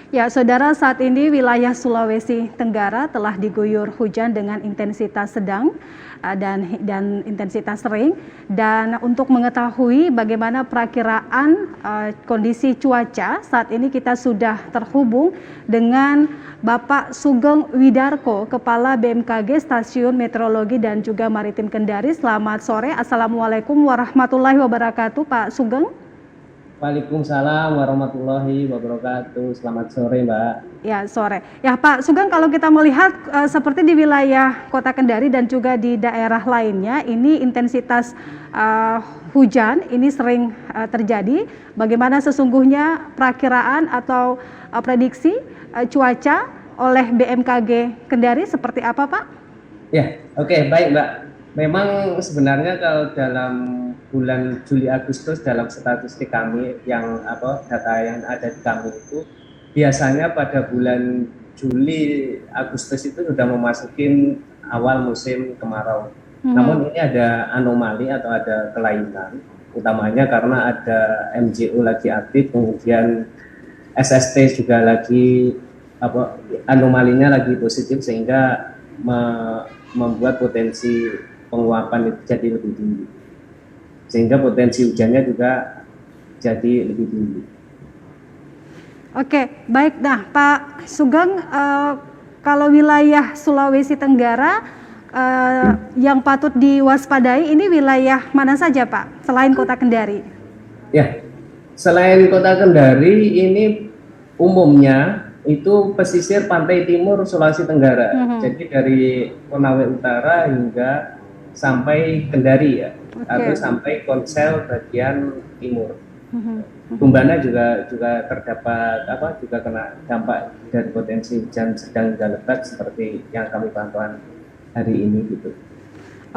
Ya, saudara, saat ini wilayah Sulawesi Tenggara telah diguyur hujan dengan intensitas sedang dan intensitas sering. Dan untuk mengetahui bagaimana perakiraan kondisi cuaca, saat ini kita sudah terhubung dengan Bapak Sugeng Widarko, Kepala BMKG Stasiun Meteorologi dan juga Maritim Kendari. Selamat sore, Assalamualaikum warahmatullahi wabarakatuh, Pak Sugeng. Waalaikumsalam warahmatullahi wabarakatuh. Selamat sore, Mbak. Ya, sore. Ya, Pak Sugeng, kalau kita melihat seperti di wilayah Kota Kendari dan juga di daerah lainnya, ini intensitas hujan ini sering terjadi. Bagaimana sesungguhnya perakiraan atau prediksi cuaca oleh BMKG Kendari seperti apa, Pak? Ya, oke, baik, Mbak. Memang sebenarnya kalau dalam bulan Juli Agustus dalam statistik kami data yang ada di kami itu biasanya pada bulan Juli Agustus itu sudah memasuki awal musim kemarau. Namun ini ada anomali atau ada kelainan, utamanya karena ada MJO lagi aktif, kemudian SST juga lagi anomalinya lagi positif sehingga membuat potensi penguapan itu jadi lebih tinggi, sehingga potensi hujannya juga jadi lebih tinggi. Oke, baik. Nah, Pak Sugeng, kalau wilayah Sulawesi Tenggara yang patut diwaspadai ini wilayah mana saja, Pak, selain Kota Kendari? Ya, selain Kota Kendari ini umumnya itu pesisir pantai timur Sulawesi Tenggara. Jadi dari Konawe Utara hingga sampai Kendari ya, atau sampai Konsel bagian timur. Tumbana juga terdapat juga kena dampak dari potensi hujan sedang hingga lebat seperti yang kami pantauan hari ini gitu.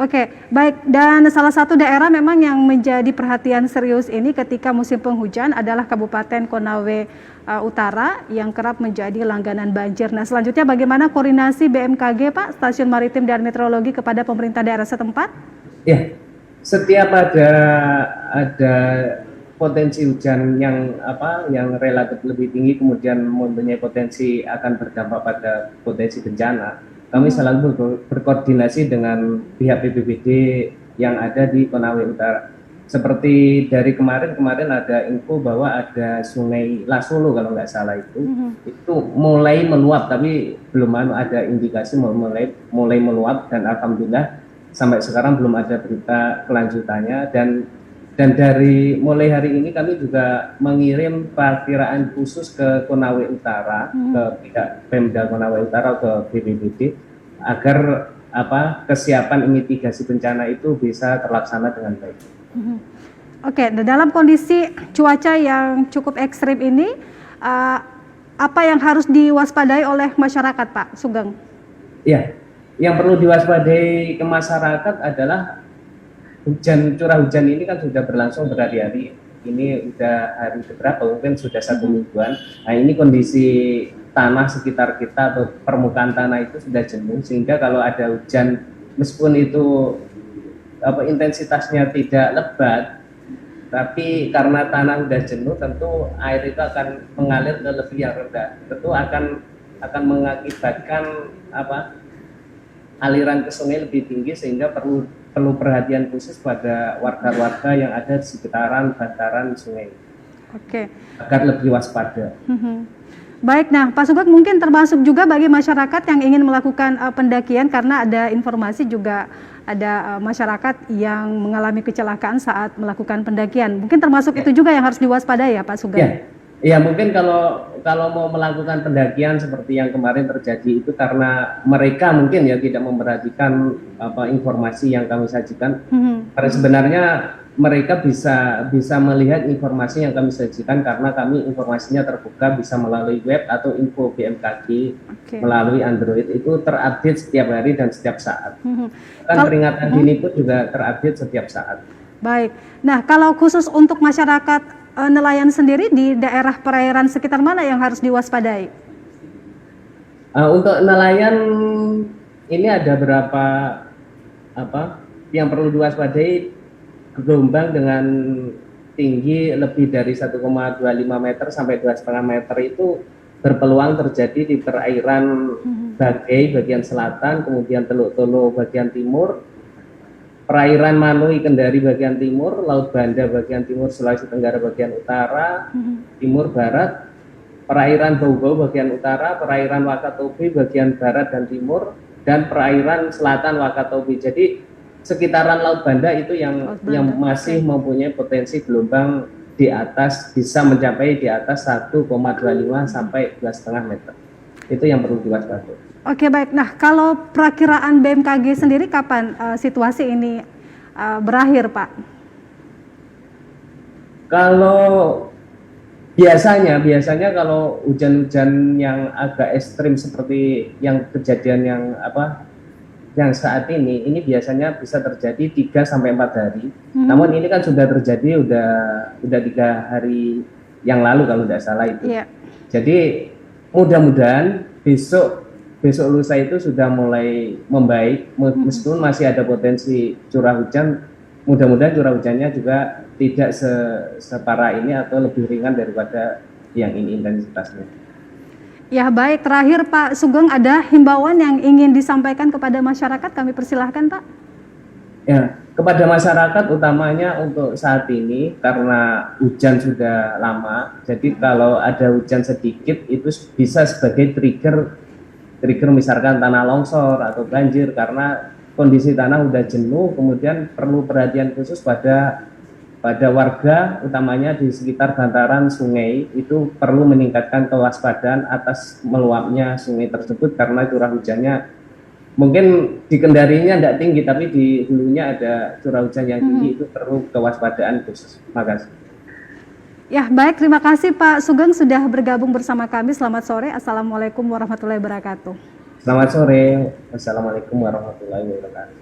Oke, baik. Dan salah satu daerah memang yang menjadi perhatian serius ini ketika musim penghujan adalah Kabupaten Konawe Utara yang kerap menjadi langganan banjir. Nah, selanjutnya bagaimana koordinasi BMKG, Pak, Stasiun Maritim dan Meteorologi kepada pemerintah daerah setempat? Ya, setiap ada potensi hujan yang relatif lebih tinggi kemudian mempunyai potensi akan berdampak pada potensi bencana, kami selalu berkoordinasi dengan pihak BPBD yang ada di Konawe Utara. Seperti dari kemarin ada info bahwa ada Sungai Lasolo kalau nggak salah itu mulai meluap, tapi belum ada indikasi mulai meluap, dan alhamdulillah sampai sekarang belum ada berita kelanjutannya. Dan dari mulai hari ini kami juga mengirim perkiraan khusus ke Konawe Utara, ke pihak Pemda Konawe Utara, ke BPBD, agar kesiapan mitigasi bencana itu bisa terlaksana dengan baik. Oke, dalam kondisi cuaca yang cukup ekstrim ini, apa yang harus diwaspadai oleh masyarakat, Pak Sugeng? Ya, yang perlu diwaspadai ke masyarakat adalah curah hujan ini kan sudah berlangsung berhari-hari. Ini udah hari keberapa, mungkin sudah 1 mingguan. Nah, ini kondisi tanah sekitar kita atau permukaan tanah itu sudah jenuh, sehingga kalau ada hujan meskipun itu intensitasnya tidak lebat, tapi karena tanah sudah jenuh, tentu air itu akan mengalir ke lebih yang rendah. Tentu akan mengakibatkan aliran ke sungai lebih tinggi, sehingga perlu perhatian khusus pada warga-warga yang ada di sekitaran bantaran sungai. Oke. Agar lebih waspada. Baik, nah Pak Sugeng mungkin termasuk juga bagi masyarakat yang ingin melakukan pendakian, karena ada informasi juga ada masyarakat yang mengalami kecelakaan saat melakukan pendakian. Mungkin termasuk itu juga yang harus diwaspadai ya Pak Sugeng? Ya, mungkin kalau mau melakukan pendakian seperti yang kemarin terjadi itu karena mereka mungkin ya tidak memperhatikan informasi yang kami sajikan. Karena sebenarnya mereka bisa melihat informasi yang kami sajikan karena kami informasinya terbuka, bisa melalui web atau info BMKG melalui Android, itu terupdate setiap hari dan setiap saat. Kan peringatan dini pun juga terupdate setiap saat. Baik. Nah, kalau khusus untuk masyarakat nelayan sendiri di daerah perairan sekitar mana yang harus diwaspadai? Untuk nelayan ini ada berapa yang perlu diwaspadai. Gelombang dengan tinggi lebih dari 1,25 meter sampai 2,5 meter itu berpeluang terjadi di perairan Bagai bagian selatan, kemudian Teluk Tolo bagian timur, perairan Manui Kendari bagian timur, Laut Banda bagian timur, Sulawesi Tenggara bagian utara, timur barat, perairan Bau-Bau bagian utara, perairan Wakatobi bagian barat dan timur, dan perairan selatan Wakatobi. Jadi sekitaran Laut Banda itu yang masih mempunyai potensi gelombang di atas, bisa mencapai di atas 1,25 sampai 2,5 meter. Itu yang perlu diwaspadai. Oke, baik. Nah, kalau perakiraan BMKG sendiri kapan situasi ini berakhir, Pak? Kalau biasanya kalau hujan-hujan yang agak ekstrim seperti yang kejadian yang saat ini biasanya bisa terjadi 3 sampai 4 hari. Namun ini kan sudah terjadi udah 3 hari yang lalu kalau tidak salah itu. Yeah. Jadi mudah-mudahan besok lusa itu sudah mulai membaik, meskipun masih ada potensi curah hujan. Mudah-mudahan curah hujannya juga tidak separah ini atau lebih ringan daripada yang ini intensitasnya. Ya, baik. Terakhir Pak Sugeng, ada himbauan yang ingin disampaikan kepada masyarakat, kami persilahkan Pak. Ya, kepada masyarakat utamanya untuk saat ini karena hujan sudah lama, jadi kalau ada hujan sedikit itu bisa sebagai trigger misalkan tanah longsor atau banjir, karena kondisi tanah sudah jenuh. Kemudian perlu perhatian khusus pada warga utamanya di sekitar bantaran sungai, itu perlu meningkatkan kewaspadaan atas meluapnya sungai tersebut karena curah hujannya mungkin di Kendarinya tidak tinggi, tapi di hulunya ada curah hujan yang tinggi, itu perlu kewaspadaan khusus. Terima kasih. Ya, baik. Terima kasih Pak Sugeng sudah bergabung bersama kami. Selamat sore. Assalamualaikum warahmatullahi wabarakatuh. Selamat sore. Wassalamualaikum warahmatullahi wabarakatuh.